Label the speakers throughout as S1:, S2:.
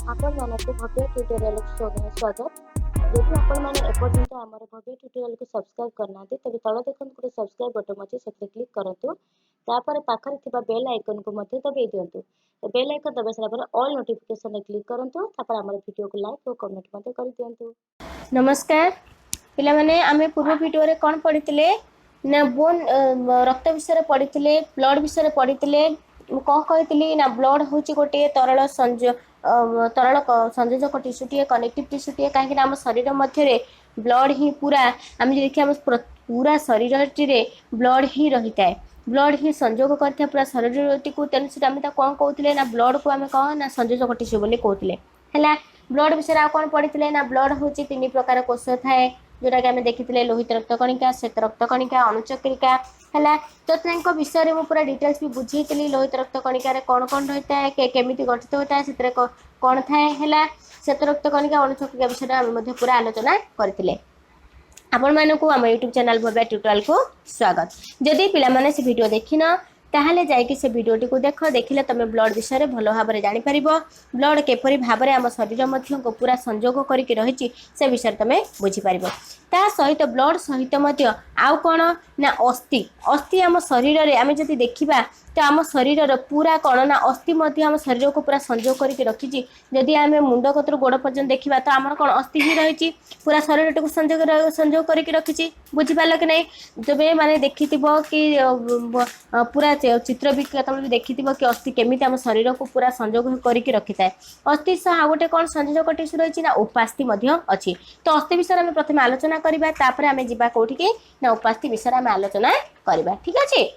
S1: आपण मानक भव्य ट्यूटोरियल शोने स्वागत। यदि आपण माने एपर्यंत आमर भव्य ट्यूटोरियल को सब्सक्राइब करना तेज तल देखते गोटे सब्सक्राइब बटन अच्छे से क्लिक करूँ। तापर पाखरे थिबा बेल आइकन को मध्य दबाई दिंतु। बेल आइकन दबाई सारा ऑल नोटिफिकेशन क्लिक करूँ। तापर आमर वीडियो को लाइक और कमेंट मध्य कर दिंतु।
S2: नमस्कार पिला माने आमे पूर्व वीडियो रे कोन पढितले ना बोन रक्त विषय रे पढितले ब्लड विषय रे पढितले कोन कहितली ना ब्लड होची गोटे तरल संयोजक टिश्यूटी कनेक्टिव टिश्यूटी काहे ना हम शरीर मध्य रे ब्लड ही पूरा आम देखिए हम पूरा शरीर रे ब्लड ही रहिता है। ब्लड ही संयोग करता पूरा शरीर को तेणु से आम कौन कहते ना ब्लड को आम कौन ना संयोजक टिश्यू बोली कहते है। ब्लड विषय आ कौन पढ़ी ना ब्लड हूँ 3 प्रकार कोष थाए जोटा कि आम देखी लोहित रक्त कणिका श्वेत रक्त कणिका अणुचक्रिका है। तो विषय में पूरा डिटेल्स भी बुझेली लोहित रक्त कणिकार कौन कौन रही है केमी गठित होता है से कौन थाए है। श्वेत रक्त कणिका अणुचक्रिका विषय आम पूरा आलोचना करते आपण मानक आम यूट्यूब चैनल भव्या ट्यूटोरियल को स्वागत। जदि पिला माने से वीडियो देखिन ताहले जाइए से वीडियोटी को देख देखिले तुम ब्लड विषय भल भाव में जापर ब्लड केपरी भाव में आम शरीर मध्य को पूरा संयोग करके रही से विषय तुम बुझीपर। ता सहित ब्लड सहित आउ कौन ना अस्थि अस्थि आम शरीर में आम जब देखा तो आम शरीर पूरा कौन ना अस्थि आम शरीर को पूरा संयोग करके रखी। जदि आम मुंड कतर गोड़ पर्यटन देखा तो आम कौन अस्थि ही रही पूरा शरीर को संयोग करके रखी। बुझीपार कि नहीं जब मैंने देखी कि पूरा चित्र भी तुम देखी कि अस्थि केमी आम शरीर को पूरा संयोग करके रखी था। अस्थि सह आ गोटे कौन संयोजक टिश्यू रही ना उपास्थि अच्छी। तो अस्थि विषय में प्रथम आलोचना करवा तापर आम जा कौटिकी ना उपास्थि विषय में आलोचना करवा। ठीक अच्छे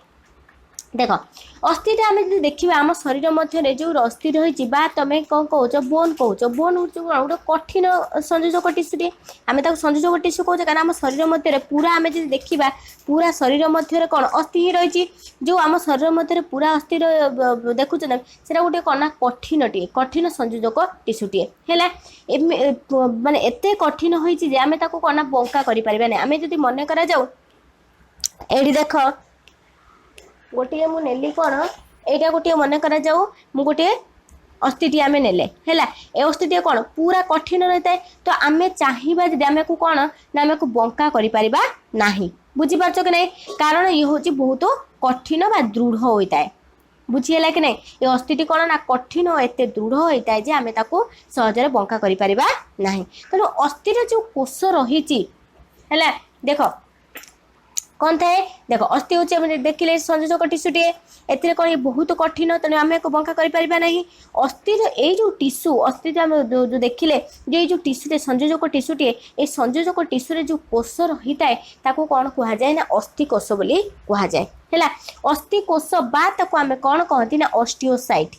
S2: देख अस्थिटा आम देखा आम शरीर मध्य जो अस्थि रही तुम कौन कौच बोन कौच बोन हूँ गोटे कठिन संयोजक टिश्यूटे आम संयोजक टिश्यू कौच कारण आम शरीर मध्य पूरा आम जो देखा पूरा शरीर मध्य कौन अस्थि ही रही जो आम शरीर मध्य पूरा अस्थि देखुच से गोटे कौन कठिनटे कठिन संयोजक टिश्यूटे है माने एत कठिन होती आम कौन बंका करें आम जब मन करा जाऊ ये देख गोटे मु नेली कौन यहाँ गोटे मन करा जाऊ मु गोटे अस्थिटी आम नेले है ए अस्थिटी कौन पूरा कठिन रही है। तो आम चाहिए जब आम को कौन ना आम को बंका करना बुझीपार कि नहीं कारण ये हूँ बहुत कठिन बा दृढ़ होता है। बुझीगला कि नहीं ये अस्थिटी कौन ना कठिन और एत दृढ़ होता है जे आम सहजरे बंका करना। तेणु अस्थिर जो कोष रही है देख कौन थाए देख अस्थि हूँ देखिले संयोजक टिश्यूटे ए कौन ये बहुत कठिन तेणु आम को बंका करना। अस्थिर ये टिश्यू अस्थि जो देखिले जो टिश्यूटे संयोजक टिश्यूटे ये संयोजक टिश्यू जो कोष रही है ताको कौन कहुए ना अस्थि कोष बोली कहुए है। अस्थि कोष बात आम कौन कहती ना ऑस्टियोसाइट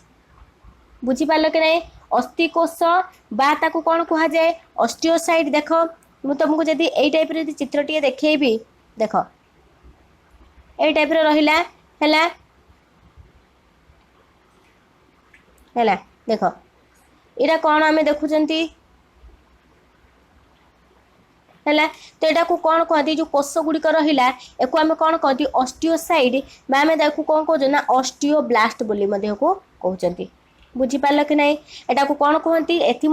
S2: बुझीपार कि नहीं अस्थि कोष बात कौन कहुए ऑस्टियोसाइट। देख मुझे तुमको जब यही टाइप चित्रटी देखी देख ए टाइप रहिला है देख यहाँ कौन आम देखुंती है। तो यहाँ को कौन कहती जो कोष गुड़िक रहा एक आम कौन कहती ऑस्टियोसाइड आम देखो कौन कौन ना ऑस्टियोब्लास्ट बोली कहते बुझीपार कि नहीं यहाँ को कौन कहती एथि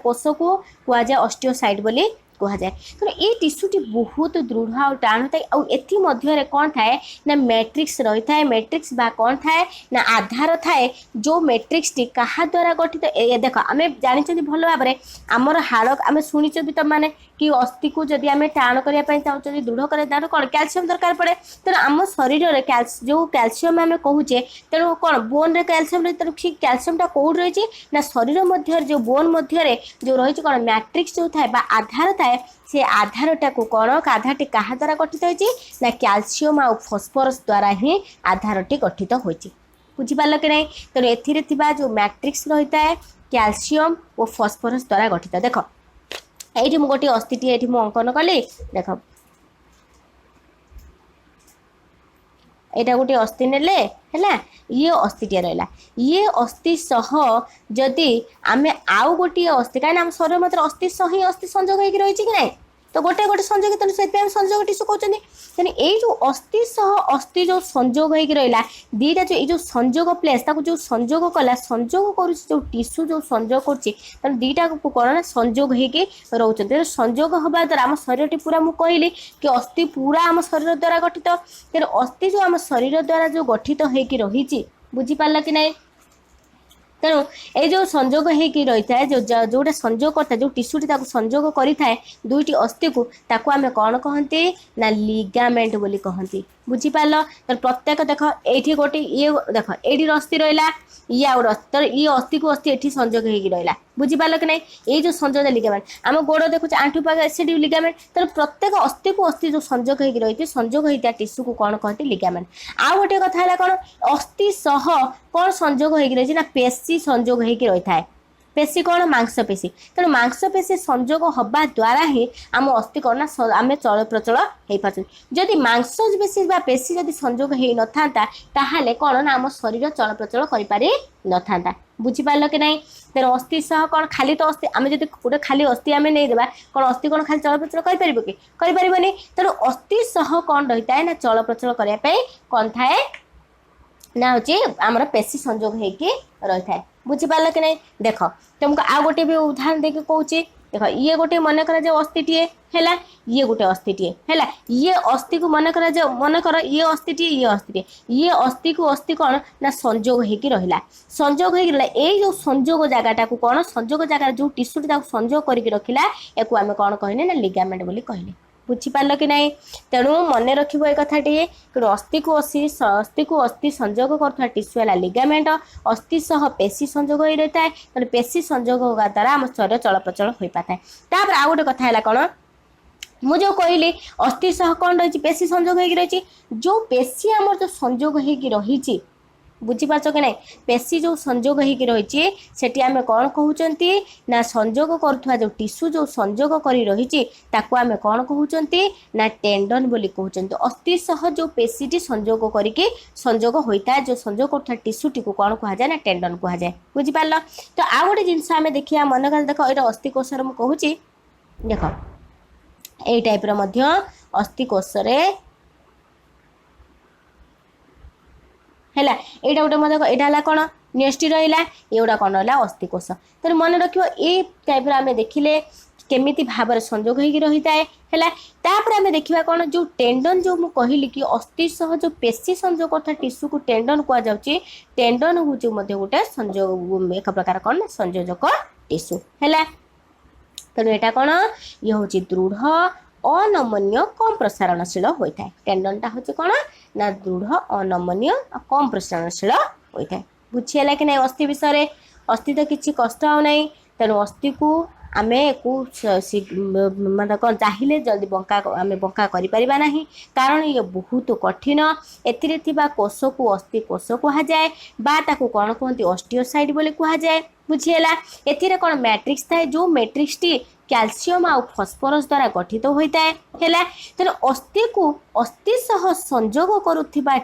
S2: कोष को कहुए ऑस्टियोसाइड बोली कहुए। तो ये टिश्यूटी बहुत दृढ़ और टाण होता है और कौन थाए ना मैट्रिक्स रही है। मैट्रिक्स बा कौन थाए ना आधार थाए जो मैट्रिक्स टी कहा द्वारा गठित देख आम जानी भल भाव में आमर हाड़ आम शुणी भी तुम मैंने कि अस्थि को जब आम टाण करने चाहूँ दृढ़ कर कौन कैल्शियम दरकार पड़े। तेणु आम शरीर जो कैल्शियम आम कहूचे तेणु कौन बोन रे कैल्शियम रही तेणु ठीक कैल्शियमटा कौट रही ना शरीर मध्य जो बोन मध्य जो रही कौन मैट्रिक्स जो थाए आधार थाए से आधारटा को कौन आधारटी क्या द्वारा गठित होती ना कैल्शियम आ फॉस्फोरस द्वारा ही आधारटी गठित होती बुझीपार कि नहीं। तेणु एथिरे जो मैट्रिक्स रही है कैल्शियम और फॉस्फोरस द्वारा गठित। देख ये गोटे अस्थिटी ये अंकन कली देख यहाँ गोटे अस्थि नेले है ये अस्थिटी रहा ये अस्थि सह जदि आम आउ गोटे अस्थि कहीं शरीर मतलब अस्थि सह ही अस्थि संयोग हो रही कि नहीं तो गोटे गोटे संजोग तेणु से संजोग टिश्यू कहते तेणु यही जो अस्थि सह अस्थि जो संजोग होगी रहा दीटा जो संजोग प्लेस जो संजोग कला संजोग कर टिश्यू जो संजोग कर दीटा को कौन ना संजोग होगी रोचे संजोग हवा द्वारा आम शरीर पूरा मुझे कहली कि अस्थि पूरा आम शरीर द्वारा गठित तेणु अस्थि जो आम शरीर द्वारा जो गठित होगी रही बुझीपार कि नहीं तेणु ये जो संजोग होगी रही है जोटा संजोग करता जो टिश्यूटी संजोग करें दुईटी अस्थि को ताकू आम कौन कहते ना लिगामेंट बोली कहती बुझीपार तो प्रत्येक देख ये गोटे ये देख ये अस्थि रहा ये आउ तर ये अस्थि को अस्थि ये संजोग होगी रहा बुझीपार कि नहीं ये जो संजोग लिगामेंट आम गोड़ देखुचे आंठू पाख से लिगामेंट तेणु प्रत्येक अस्थि को अस्थि जो संजोग होगी रही संजोग होता टिश्यू को कौन कहते लिगामेंट आउ गोटे कथा है कौन अस्थि सह कौन संजोग होगी रही ना पेशी संजोग होगी रही है पेशी कौन मांसपेशी तेणु मांसपेशी संजोग हवा द्वारा ही आम अस्थि कौन ना आम चल प्रचल हो पार्टी जदि मांसपेशी पेशी जदि संजोग हो न था कौन ना आम शरीर चल प्रचल कर न था बुझीपार कि नहीं तेणु अस्थि सह कौन खाली तो अस्थि आम जब गोटे खाली अस्थि आम नहीं देवा कौन अस्थि कौन खाली चल प्रचल कर कि करें तेणु अस्थि सह कौन रही है ना चल प्रचल करने कौन थाए ना हूँ आमर पेशी संजोग होगी रही है बुझीपार कि नहीं देख तुमको आ गोटे भी उदाहरण देखिए कौन देख ये गोटे मन कर अस्थिटे है ये गोटे अस्थिटे है ये अस्थि को मन कर ये अस्थिटे ये अस्थि को अस्थि कौन ना संजोग होगी रहा संजोग होगी रहा ये जो संजोग जगटा को कौन संजोग जगार जो टिश्यूटी संजोग करके रखिला या आम कौन कहले ना लिगामेंट बोली कहले बुझीपार कि नहीं तेणु मन रख कथाटे कि अस्थि को अस्थि संजोग कर टिश्यू है लिगामेंट अस्थि सह पेशी संजोग हो रही है तेणु पेशी संजोग होगा द्वारा आम शरीर चल प्रचल हो पाता है तापर आउ गोटे कथा है कौन मुझे कहली अस्थि सह कौन रही पेशी संजोग होगी रही जो पेशी आम जो संजोग होगी रही बुझीपार कि नहीं पेशी जो संजोग होगी रही सेठी आम कौन कहते ना संजोग करुवा जो टिश्यू जो संजोग कर रही आम कौन कहते ना टेंडन बोली कहते अस्थि सह जो पेशीटी संजोग करके संजोग होता है जो संजोग करुवा टिश्यूटी को कौन कहुए ना टेंडन कहुए बुझीपार तो आउ गोटे जिनस आम देखिए मन कर देख ये अस्थि कोशर मुझे देख यही टाइप्र अस्थि कोशर है यहाँ गोटे मतलब यहाँ कौन नेक्स्ट रहा ये गुड़ा कौन रहा अस्थि कोश तेणु मन रख ये टाइप्र आम देखिले केमी भाव संजोग होगी रही है आम देखा कौन जो टेंडन जो मुझे कहली कि अस्थि सह जो पेशी संजोग करता टिश्यू को टेंडन कहुच्छे टेंडन हूँ गोटे संजोग एक प्रकार कौन ना संयोजक टिश्यू है तेणु यहाँ कौन ये हूँ दृढ़ अनमन्य कम प्रसारणशील होता है टेंडनटा हूँ कौन ना दृढ़ अनमन्य कम प्रसारणशील होता है बुझीगला कि नहीं अस्थि विषय अस्थि तो किसी कष्ट हो ना तेणु अस्थि को आम मतलब कौन चाहिए जल्दी बंका आम बंका करें ना कारण ये बहुत कठिन एथिरे कोष को अस्थि कोष कहुए ताकू कौन कहते ऑस्टियोसाइट बोली कहुए बुझीगला एथिरे कौन मैट्रिक्स थाए जो मैट्रिक्स टी कैल्शियम आउ फस्फरस द्वारा गठित होता है तेणु अस्थि को अस्थि सह संजोग करुवा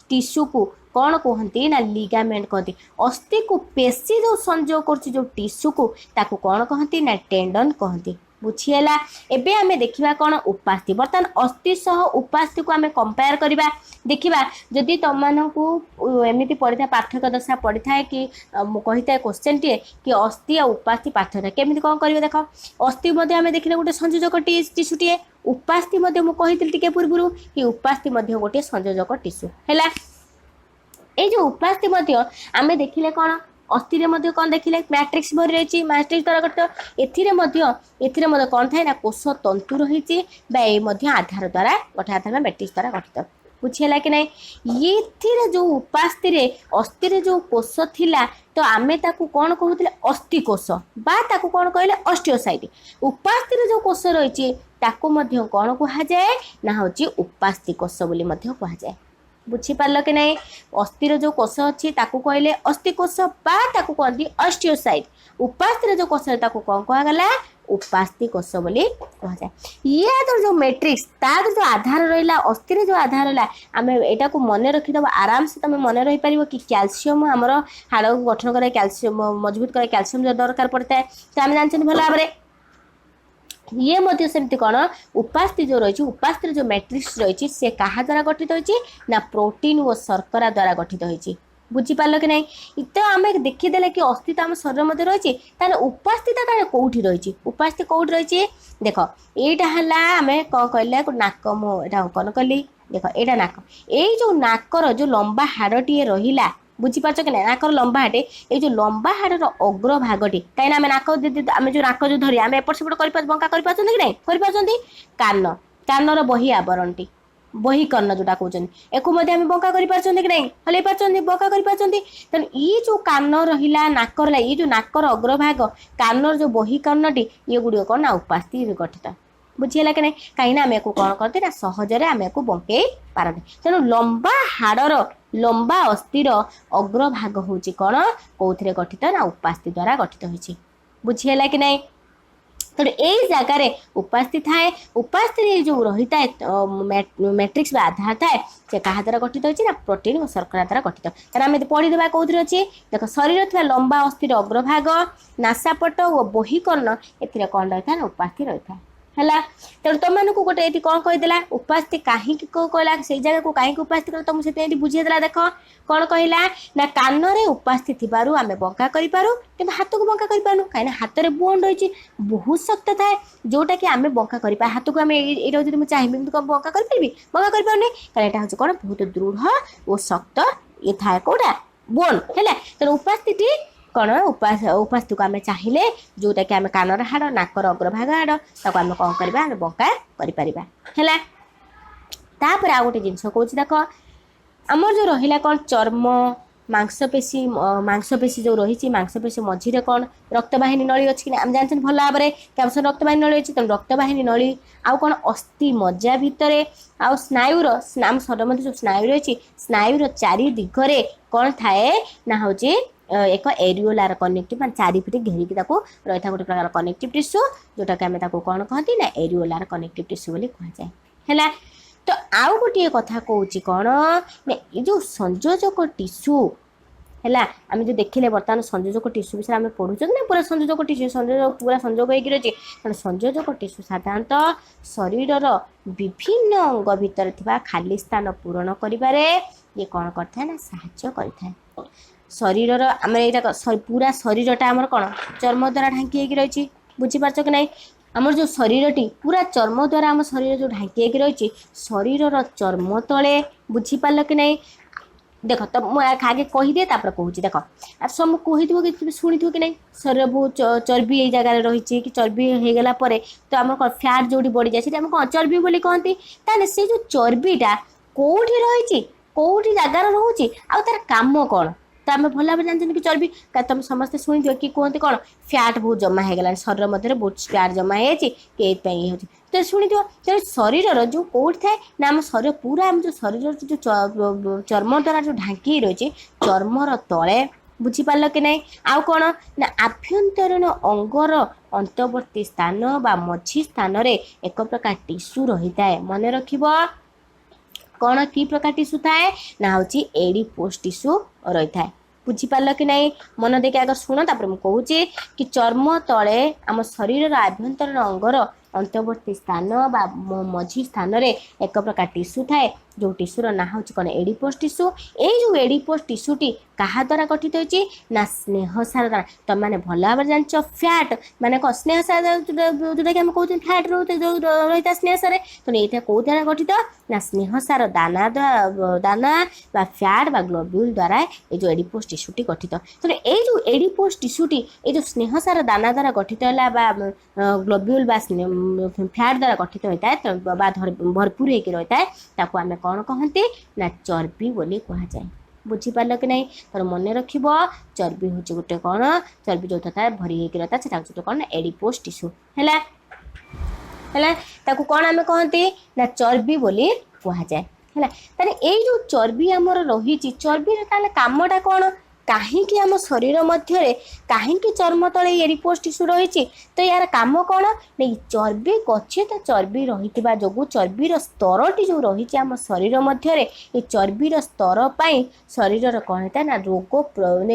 S2: टिश्यू को कौन कहते ना लिगामेंट कहते अस्थि को पेशी जो संजोग कर टिश्यू को ताकू कौन कहते ना टेंडन कहते बुझीगला एबे आमे देखिबा कौन उपास्थि बर्तमान अस्थि सह उपास्थि को आमे कंपेयर करबा देखिबा जदि तुम मानकू एमिति पढ़िथा पार्थक्य दशा पढ़िथा कि कहिता क्वेश्चन टी कि अस्थि और उपास्थि पार्थक्य केमिति कौन करिवे देख अस्थि मध्ये आमे देखिले गोटे संयोजक टिश्यू टी उपास्थि मध्ये मु कहितली टिके पूर्वरु कि उपास्थि मध्ये गोटे संयोजक टिश्यू हैला ए जो उपास्थि मध्ये आमे देखिले कौन अस्थि कौन देखिले मैट्रिक्स भरी रही मैट्रिक्स द्वारा गठित एथिरे कौन थाए ना कोष तंतु रही आधार द्वारा गोटे आधार मैट्रिक्स द्वारा गठित बुझीगला कि नहीं ये जो उपास्थि अस्थि जो कोष थिला तो आमे ताकू कौन कहते अस्थि कोष ताकू कौन कहले ऑस्टियोसाइट उपास्थि जो कोष रही कौन कहुए ना हूँ उपास्थि कोष बोली कहुए बुझीपार कि नहीं अस्थिर जो कोष अच्छी कहले अस्थि कोष ताकू कहती ऑस्टियोसाइट उपास्थि जो कोष कौन कहगला उपास्थि कोष बोली कहुए ये तो जो मैट्रिक्स तार जो आधार रहा अस्थिर जो आधार रहा आम यहाँ को मन रखीद आराम से तुम मन रही पार कि कैल्शियम आमर हाड़ को गठन करे कैल्शियम मजबूत करे कैल्शियम जो दरकार पड़ता है तो आम जानते भल भाव ये मध्य सेमती कौन उपास्थि जो रही उपास्थि जो मैट्रिक्स रही सी क्या द्वारा गठित होती ना प्रोटीन और शर्करा द्वारा गठित होती बुझीपार कि नहीं तो आम देखीदे कि अस्तित्व आम शरीर मध्य रही उपस्थित कौटी रही उपस्थित कौटी रही देख यहाँ आम कौन कहला नाक मुझे कौन कली देख यहाँ नाक यही जो नाकर जो लंबा हाड़टे रहा बुझीपार कि ना नाकर लंबा हाटे ये जो लंबा हाड़र अग्रभागटी कहीं आम नाक आम जो नाक जो धरी आम एपट सेपट कर बंका कर कि नहीं कर कान कानर बही आवरणटी बही कर्ण जोटा कहते एक बंका कर कि नहीं हल पार्टी बंका कर तेणु ये जो कान रहा नाकर ये जो नाकर अग्रभाग कानर जो बही कर्णटी ये गुड़ कौन ना उपास्थि गठित बुझीला कि नहीं कहीं आम को कौन करते ना सहजरे आम को बंकई पारते तेणु लंबा हाड़र लंबा अस्थिर अग्रभाग हूँ कौन कौन गठित ना उपास्थि द्वारा गठित होती बुझीला कि नहीं तेणु यही जगार उपास्थि थाए उपास्थि जो रही है मैट्रिक्स आधार थाए से क्या द्वारा गठित होती ना प्रोटीन और शर्करा द्वारा गठित तेना आम पढ़ीदेवा कौन अच्छे देख शरीर थी लंबा अस्थिर अग्रभाग नासापट और बहिकर्ण ए कौन रही है ना उपास्थि रही है है तेणु तुमको गोटे ये कौन कहीदेला उपास्थि कहीं कहला से जगह को कहीं उपास्थि कर तुमको बुझेदेला देख कौन कहला ना कान में उपास्थि थी आम बंका करूँ कि हाथ को बंका करूँ कहीं हाथ में बोन रही बहुत शक्त थाए जोटा कि आम बंका कर हाथ को आम ये मुझे चाहिए बंका करी बंका करें कहीं यहाँ हूँ कौन बहुत दृढ़ और शक्त ये थाए कौटा बोन है तेणु उपास्थि कौन उपास्थि को आम चाहिए जोटा कि आम कानर हाड़ नाकर अग्रभाग हाड़ ताको आम कौन करवा आम बंका कर तापर आ गोटे जिनस कौच देख आमर जो रहा कौन चर्म मांसपेशी जो रही मांसपेशी मझीरे कौन रक्तवाहिनी नली अच्छी आम जानते भल भाव में कि रक्तवाहिनी नली अच्छी तेनाली रक्तवाहिनी नली आउ कौन अस्थि मज्जा भितर आउ स्नायुर आम शरीर मध्य जो स्नायु रही स्नायुर चारि दिगरे कौन थाए ना हूँ एक एरियोलार कनेक्टिव मान चारिपटे घेरिकी रही था गोटे प्रकार कनेक्टिव टिश्यू जोटा कि आम कौन कहती ना एरियोलार कनेक्टिव टिश्यू बोली कहुए है तो आउ गोटे कथा कौच कौन ना ये जो संयोजक टिश्यू है आम जो देखिले बर्तमान संयोजक टिश्यू विषय आम पढ़ुच ना पूरा संयोजक टिश्यू संयोजक पूरा संयोग होगी रही तेणु संयोजक टिश्यू साधारणतः शरीरर विभिन्न अंग भितर खाली स्थान पूरण करिबारे ये कौन करता है ना साहाय्य करता है शरीरर आम यहाँ पूरा शरीरटा आमर कौन चर्म द्वारा ढांकी होगी रही बुझीपार कि नहीं आमर जो शरीरटी पूरा चर्म द्वारा आम शरीर जो ढांकी होगी रही शरीरर चर्म तले बुझीपार कि नहीं देख तो मुझे आगे कहीदे कहूँ देख आप सब कही कि शुणी कि नहीं शरीर बहुत चर्बी ये जगह रही कि चर्बी होगला तो आम कौन फैट जो बढ़ी जाए आम कौन चर्बी बोली कहती ताले से जो चर्बीटा कौटी रही कौटी जगार रोचे आ तार काम कौन तो आम भल भाव जानते कि चर्बी तुम समस्ते शुणी कि कहते कौन फैट बहुत जमा होगला शरीर मध्य बहुत फैट जमा हो ये हो तो शुणी तेज शरीर जो कौट थाए ना आम शरीर पूरा आम जो शरीर जो चर्म द्वारा जो ढांकी रही चर्मर तले बुझीपार कि नहीं आउ कौन ना आभ्यंतरीण अंगर अंतर्वर्ती स्थान बा मझी स्थान रे एक प्रकार टिश्यू रही है मन रख कौन की प्रकार टिश्यू थाए ना हूँ एडिपोस टिश्यू रही है बुझीपार कि नहीं मन देखिए अगर शुण तापर मुझे कि चर्म तले आम शरीर आभ्यंतरीण अंगर अंतर्वर्ती स्थान बा मझी स्थान रे एक प्रकार टिश्यू थाए जो टिश्यूर ना हूँ कौन एडिपोस टिश्यू ये जो एडिपोस टिश्यूटी क्या द्वारा गठित होती ना स्नेहसार द्वारा तुम मैंने भल भाव जान फैट माने कौन स्नेहसार जोटा कि कहते फैट रही है स्नेहसार तो ये कौ द्वारा गठित ना स्नेहसार दाना दाना बा फैट बा ग्लोब्यूल द्वारा ये जो एडिपोस टिश्यूटी गठित तो ये जो एडिपोस टिश्यूटी ये जो स्नेहसार दाना द्वारा गठित है ग्लोब्यूल बा फैट द्वारा गठित होता है भरपूर होकर रहता है ताको आम कौन कहते ना चर्बी बोली कहुए बुझीपार कि नहीं तर मन रख चर्बी हूँ गोटे कौन चर्बी जो था भरी होकर रहता है गोटे कौन एडिपोस टिश्यू है कौन आम कहते ना चर्बी बोली कहुए है ये जो चर्बी आमर रही चर्बी कामटा कौन कहीं आम शरीर मध्य कहीं चर्म तले एडिपोस टिश्यू रही तो यार काम कौन नहीं चर्बी गच्छित चर्बी रही जो चर्बीर स्तरटी जो रही आम शरीर मध्य ये चर्बीर स्तर पर शरीर कौन होता है ना रोग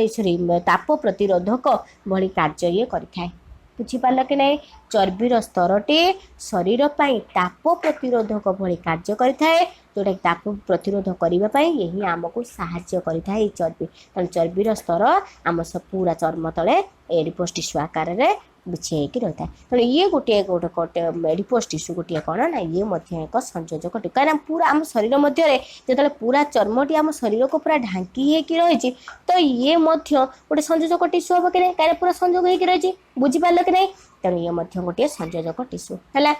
S2: सॉरी ताप प्रतिरोधक भली कार्य ये करें बुझिपार कि नहीं चर्बीर स्तरटे शरीर पर ताप प्रतिरोधक भली कार्य करें जोटा ताप प्रतिरोध करने यही आमको साहाय्य करें चर्बी तेणु चर्बीर स्तर आम सब पूरा चर्म तले एडिपोस टिश्यू आकार में बिछी रही है तेणु ये गोटे गोटे गोटे एडिपोस टिश्यू गोटे कौन ना ये एक संयोजक कहीं पूरा आम शरीर मध्य जो पूरा चर्मटी आम शरीर को पूरा ढांकी रही तो ये गोटे संयोजक टिश्यू हम कि नहीं कहीं पूरा संयोग होकर रही बुझिपार कि नहीं तेणु ये गोटे संयोजक टिश्यू है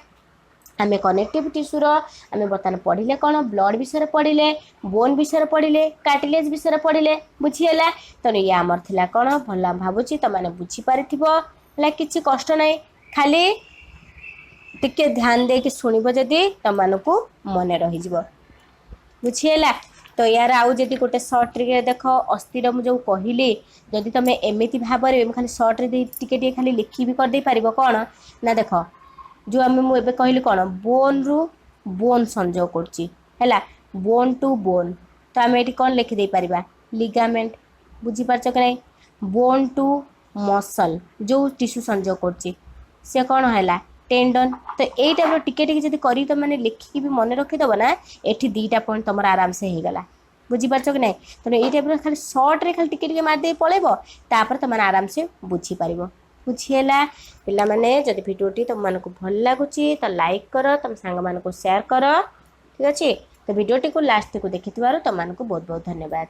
S2: आम कनेक्टिव टिश्यूर आम बर्तमान पढ़ले कौन ब्लड विषय पढ़ले बोन विषय पढ़ले कार्टिलेज विषय पढ़ले बुझीगला तेणु ये आमर थी कौन भल भावुची तुमने बुझीपार किसी कष्ट ना खाली टिके ध्यान दे कि शुणव जदि तुम मन रही बुझीगला तो यार आउ जदि गोटे सर्ट रे देख अस्थिर मुझे जो कहली जदि तुम एमती भाव में खाली सर्ट रे टिके खाली लिखी भी करदे पार कौन ना देख जो आम मुझे कहली कौन बोन रु बोन संजोग करा बोन टू बोन तो आम ये कौन लिखिदे पार लिगामेंट बुझीपार कि नहीं बोन टू मसल जो टिश्यू संजोग कर कौन है टेंडन तो यही टाइप टिके टिके करी तुम मैंने लिखिकी भी मन रखीदेव ना ये दुईटा पॉइंट तुम आराम से होगला बुझीपार कि नहीं तेनाली ये टाइप खाली सर्ट रे खाली टिके मारदे पलैब तापर तुम आराम से बुझीपार बुझीगला पिला माने जदि भिडियोटी तुमको भल लगुच तो लाइक कर तुम सांग मानक शेयर कर ठीक अच्छे तो भिडियोटी को लास्ट को देखि तुमको बहुत बहुत धन्यवाद।